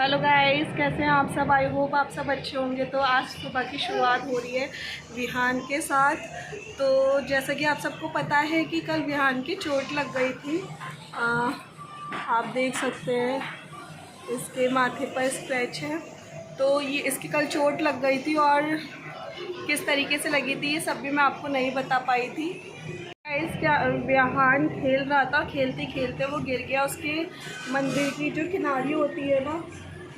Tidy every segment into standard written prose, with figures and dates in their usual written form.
Hello guys, कैसे हैं आप सब। आई होप आप सब अच्छे होंगे। तो आज सुबह की शुरुआत हो रही है विहान के साथ। तो जैसा कि आप सबको पता है कि कल विहान की चोट लग गई थी। आप देख सकते हैं इसके माथे पर स्क्रैच है। तो ये इसकी कल चोट लग गई थी और किस तरीके से लगी थी ये सब भी मैं आपको नहीं बता पाई थी। क्या विहान खेल रहा था, खेलते खेलते वो गिर गया। उसके मंदिर की जो किनारी होती है ना,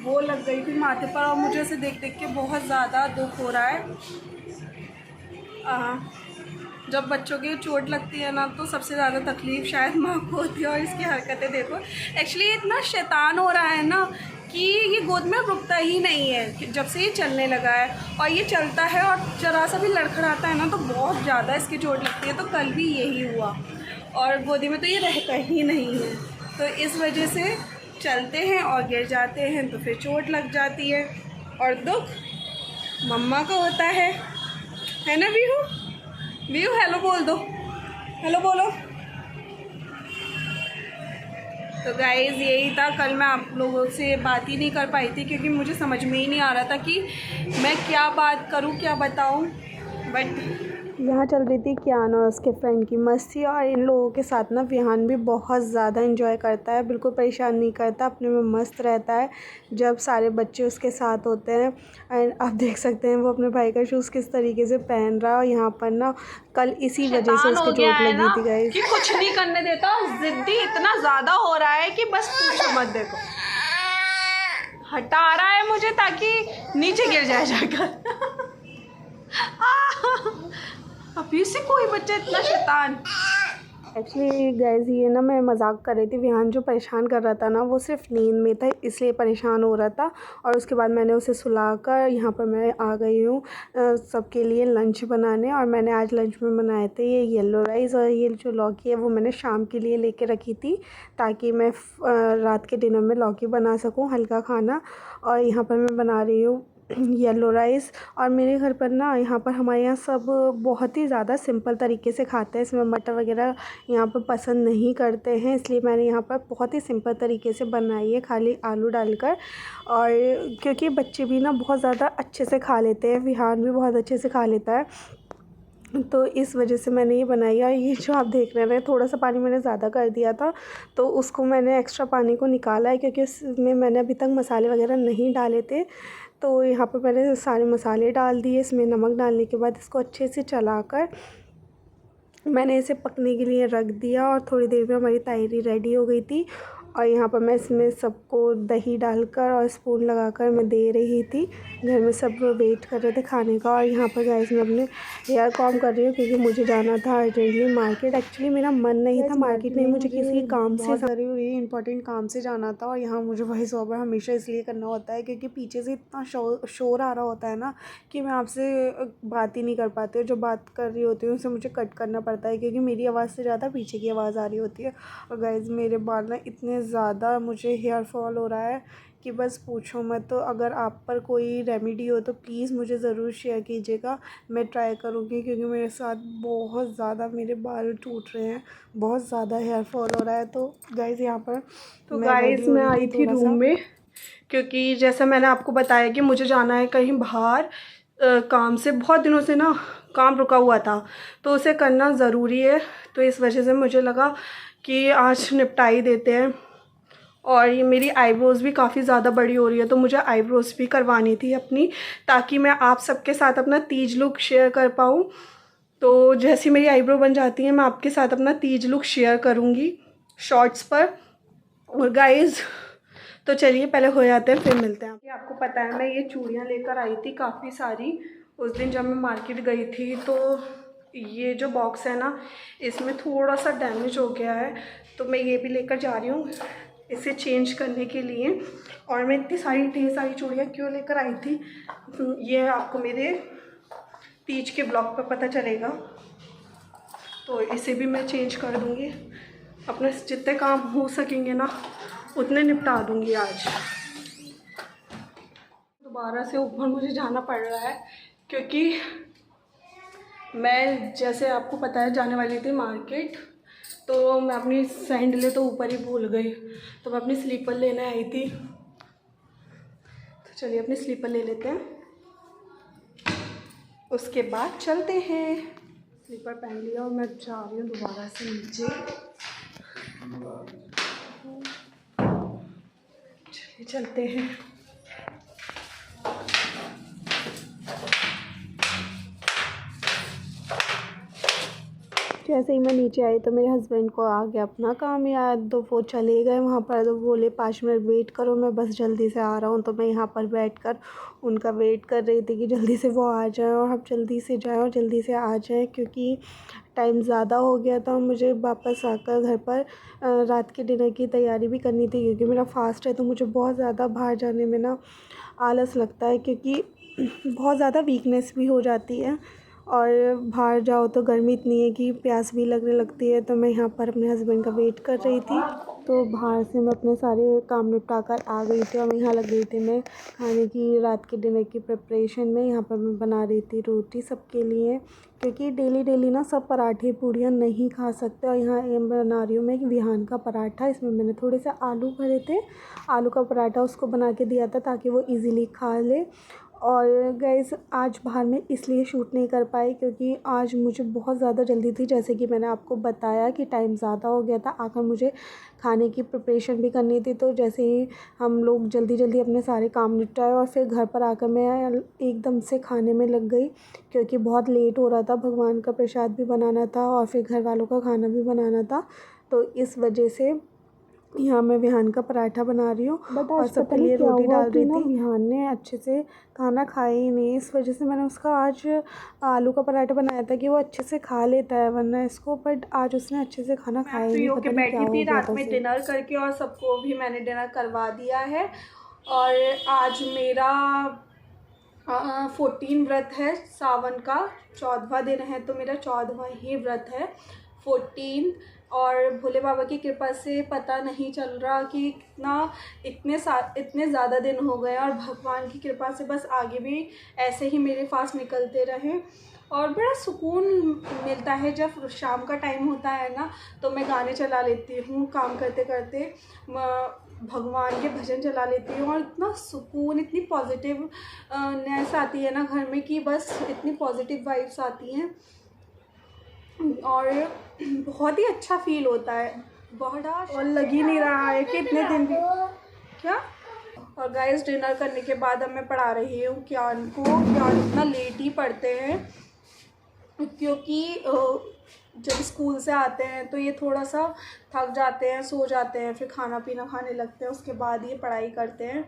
वो लग गई थी माथे पर। और मुझे उसे देख देख के बहुत ज़्यादा दुख हो रहा है। जब बच्चों की चोट लगती है ना, तो सबसे ज़्यादा तकलीफ़ शायद माँ को होती है। और इसकी हरकतें देखो, एक्चुअली इतना शैतान हो रहा है ना कि ये गोद में रुकता ही नहीं है जब से ये चलने लगा है। और ये चलता है और जरा सा भी लड़खड़ाता है ना तो बहुत ज़्यादा इसकी चोट लगती है। तो कल भी यही हुआ और गोदी में तो ये रहता ही नहीं है। तो इस वजह से चलते हैं और गिर जाते हैं तो फिर चोट लग जाती है और दुख मम्मा को होता है ना। वीहू वीहू हेलो बोल दो, हेलो बोलो। तो गाइज़ यही था, कल मैं आप लोगों से बात ही नहीं कर पाई थी क्योंकि मुझे समझ में ही नहीं आ रहा था कि मैं क्या बात करूं, क्या बताऊं। बट यहाँ चल रही थी कियान और उसके फ्रेंड की मस्ती। और इन लोगों के साथ ना विहान भी बहुत ज़्यादा एंजॉय करता है, बिल्कुल परेशान नहीं करता, अपने में मस्त रहता है जब सारे बच्चे उसके साथ होते हैं। एंड आप देख सकते हैं वो अपने भाई का शूज़ किस तरीके से पहन रहा है। और यहाँ पर ना कल इसी वजह से उसकी चोट लगी थी गाइस कि कुछ नहीं करने देता। ज़िद्दी इतना ज़्यादा हो रहा है कि बस पूछो मत। देखो हटा रहा है मुझे ताकि नीचे गिर जाए जाकर। अभी से कोई बच्चा इतना शैतान। एक्चुअली गाइस ये ना मैं मजाक कर रही थी। विहान जो परेशान कर रहा था ना, वो सिर्फ नींद में था इसलिए परेशान हो रहा था। और उसके बाद मैंने उसे सुलाकर यहाँ पर मैं आ गई हूँ सबके लिए लंच बनाने। और मैंने आज लंच में बनाए थे ये येलो राइस और ये जो लौकी है वो मैंने शाम के लिए लेके रखी थी ताकि मैं रात के डिनर में लौकी बना सकूँ, हल्का खाना। और यहाँ पर मैं बना रही हूँ येलो राइस। और मेरे घर पर ना, यहाँ पर हमारे यहाँ सब बहुत ही ज़्यादा सिंपल तरीके से खाते हैं। इसमें मटर वगैरह यहाँ पर पसंद नहीं करते हैं, इसलिए मैंने यहाँ पर बहुत ही सिंपल तरीके से बनाई है, खाली आलू डालकर। और क्योंकि बच्चे भी ना बहुत ज़्यादा अच्छे से खा लेते हैं, विहान भी बहुत अच्छे से खा लेता है, तो इस वजह से मैंने ये बनाई। और ये जो आप देख रहे हैं, थोड़ा सा पानी मैंने ज़्यादा कर दिया था तो उसको मैंने एक्स्ट्रा पानी को निकाला है क्योंकि इसमें मैंने अभी तक मसाले वगैरह नहीं डाले थे। तो यहाँ पर मैंने सारे मसाले डाल दिए। इसमें नमक डालने के बाद इसको अच्छे से चलाकर मैंने इसे पकने के लिए रख दिया। और थोड़ी देर में हमारी तायरी रेडी हो गई थी। और यहाँ पर मैं इसमें सबको दही डालकर और स्पून लगाकर मैं दे रही थी। घर में सब वेट कर रहे थे खाने का। और यहाँ पर गाइस मैं अपने हेयर कॉम कर रही हूँ क्योंकि मुझे जाना था अर्जेंटली मार्केट। एक्चुअली मेरा मन नहीं था मार्केट में, मुझे किसी काम से ज़रूरी इंपॉर्टेंट काम से जाना था। और यहाँ मुझे वॉइस ओवर हमेशा इसलिए करना होता है क्योंकि पीछे से इतना शोर आ रहा होता है ना कि मैं आपसे बात ही नहीं कर पाती हूँ। जो बात कर रही होती हूँ उसे मुझे कट करना पड़ता है क्योंकि मेरी आवाज़ से ज़्यादा पीछे की आवाज़ आ रही होती है। और गाइस मेरे बाल ना इतने ज़्यादा मुझे हेयर फॉल हो रहा है कि बस पूछो मत। तो अगर आप पर कोई रेमेडी हो तो प्लीज़ मुझे ज़रूर शेयर कीजिएगा, मैं ट्राई करूँगी क्योंकि मेरे साथ बहुत ज़्यादा मेरे बाल टूट रहे हैं, बहुत ज़्यादा हेयर फॉल हो रहा है। तो गाइस यहाँ पर तो गाइस मैं आई थी रूम में क्योंकि जैसा मैंने आपको बताया कि मुझे जाना है कहीं बाहर काम से। बहुत दिनों से ना काम रुका हुआ था तो उसे करना ज़रूरी है। तो इस वजह से मुझे लगा कि आज निपटा ही देते हैं। और ये मेरी आईब्रोज़ भी काफ़ी ज़्यादा बड़ी हो रही है तो मुझे आईब्रोज़ भी करवानी थी अपनी, ताकि मैं आप सबके साथ अपना तीज लुक शेयर कर पाऊँ। तो जैसी मेरी आईब्रो बन जाती है मैं आपके साथ अपना तीज लुक शेयर करूँगी शॉर्ट्स पर। और गाइज़ तो चलिए पहले हो जाते हैं फिर मिलते हैं। आपको पता है मैं ये चूड़ियाँ लेकर आई थी काफ़ी सारी उस दिन जब मैं मार्केट गई थी। तो ये जो बॉक्स है ना, इसमें थोड़ा सा डैमेज हो गया है तो मैं ये भी लेकर जा रही हूँ इसे चेंज करने के लिए। और मैं इतनी सारी ढेर सारी चूड़ियाँ क्यों लेकर आई थी ये आपको मेरे तीज के ब्लॉग पर पता चलेगा। तो इसे भी मैं चेंज कर दूँगी, अपने जितने काम हो सकेंगे ना उतने निपटा दूँगी आज। दोबारा से ऊपर मुझे जाना पड़ रहा है क्योंकि मैं जैसे आपको पता है जाने वाली थी मार्केट। तो मैं अपनी सैंडलें तो ऊपर ही भूल गई तो मैं अपनी स्लीपर लेने आई थी। चलिए अपने स्लीपर ले लेते हैं, उसके बाद चलते हैं। स्लीपर पहन लिया और मैं जा रही हूँ दोबारा से नीचे। चलिए चलते हैं। जैसे ही मैं नीचे आई तो मेरे हस्बैंड को आ गया अपना काम याद, तो वो चले गए वहाँ पर। तो बोले 5 मिनट वेट करो, मैं बस जल्दी से आ रहा हूँ। तो मैं यहाँ पर बैठकर उनका वेट कर रही थी कि जल्दी से वो आ जाएं और हम जल्दी से जाएं और जल्दी से आ जाएं, क्योंकि टाइम ज़्यादा हो गया था। मुझे वापस आकर घर पर रात के डिनर की तैयारी भी करनी थी, क्योंकि मेरा फास्ट है। तो मुझे बहुत ज़्यादा बाहर जाने में ना आलस लगता है, क्योंकि बहुत ज़्यादा वीकनेस भी हो जाती है और बाहर जाओ तो गर्मी इतनी है कि प्यास भी लगने लगती है। तो मैं यहाँ पर अपने हस्बैंड का वेट कर रही थी। तो बाहर से मैं अपने सारे काम निपटा कर आ गई थी और मैं यहाँ लग गई थी मैं खाने की, रात के डिनर की प्रिपरेशन में। यहाँ पर मैं बना रही थी रोटी सबके लिए, क्योंकि डेली डेली ना सब पराठे पूड़ियाँ नहीं खा सकते। और यहाँ ये बना रही हूँ मैं विहान का पराठा। इसमें मैंने थोड़े से आलू भरे थे, आलू का पराठा उसको बना के दिया था ताकि वो ईज़िली खा ले। और गाइस आज बाहर में इसलिए शूट नहीं कर पाई क्योंकि आज मुझे बहुत ज़्यादा जल्दी थी। जैसे कि मैंने आपको बताया कि टाइम ज़्यादा हो गया था, आकर मुझे खाने की प्रिपरेशन भी करनी थी। तो जैसे ही हम लोग जल्दी जल्दी अपने सारे काम निपटाए और फिर घर पर आकर मैं एकदम से खाने में लग गई, क्योंकि बहुत लेट हो रहा था। भगवान का प्रसाद भी बनाना था और फिर घर वालों का खाना भी बनाना था। तो इस वजह से यहाँ मैं विहान का पराठा बना रही हूँ और सबके लिए रोटी डाल रही थी। विहान ने अच्छे से खाना खाया ही नहीं, इस वजह से मैंने उसका आज आलू का पराठा बनाया था कि वो अच्छे से खा लेता है वरना इसको, बट आज उसने अच्छे से खाना खाया ही नहीं। पता नहीं क्या हो गया था। रात में डिनर करके और सबको भी मैंने डिनर करवा दिया है। और आज मेरा 14 व्रत है, सावन का 14वां दिन है, तो मेरा 14वां ही व्रत है 14। और भोले बाबा की कृपा से पता नहीं चल रहा कि इतने ज़्यादा दिन हो गए, और भगवान की कृपा से बस आगे भी ऐसे ही मेरे फास्ट निकलते रहें। और बड़ा सुकून मिलता है जब शाम का टाइम होता है ना, तो मैं गाने चला लेती हूँ काम करते करते, भगवान के भजन चला लेती हूँ और इतना सुकून, इतनी पॉजिटिवनेस आती है ना घर में कि बस इतनी पॉजिटिव वाइब्स आती हैं और बहुत ही अच्छा फील होता है। बहुत और लग ही नहीं रहा है कि इतने दिन भी क्या। और गाइस डिनर करने के बाद अब मैं पढ़ा रही हूँ कियान को। कियान इतना लेट ही पढ़ते हैं क्योंकि जब स्कूल से आते हैं तो ये थोड़ा सा थक जाते हैं, सो जाते हैं, फिर खाना पीना खाने लगते हैं, उसके बाद ये पढ़ाई करते हैं।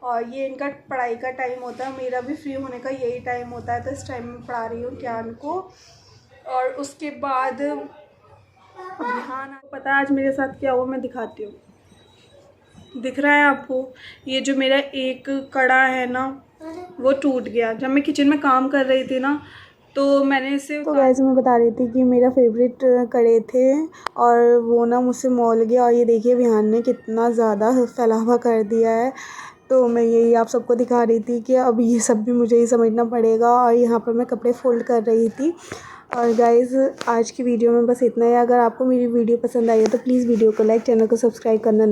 और ये इनका पढ़ाई का टाइम होता है, मेरा भी फ्री होने का यही टाइम होता है। तो इस टाइम में पढ़ा रही हूँ कियान को। और उसके बाद हाँ पता है आज मेरे साथ क्या हुआ, मैं दिखाती हूँ। दिख रहा है आपको, ये जो मेरा एक कड़ा है ना वो टूट गया। जब मैं किचन में काम कर रही थी ना तो मैंने इसे तो वैसे मैं बता रही थी कि मेरा फेवरेट कड़े थे और वो ना मुझसे मॉल गया। और ये देखिए विहान ने कितना ज़्यादा फैलावा कर दिया है। तो मैं यही आप सबको दिखा रही थी कि अब ये सब भी मुझे ही समझना पड़ेगा। और यहाँ पर मैं कपड़े फोल्ड कर रही थी। और गाइज़ आज की वीडियो में बस इतना ही। अगर आपको मेरी वीडियो पसंद आई है तो प्लीज़ वीडियो को लाइक, चैनल को सब्सक्राइब करना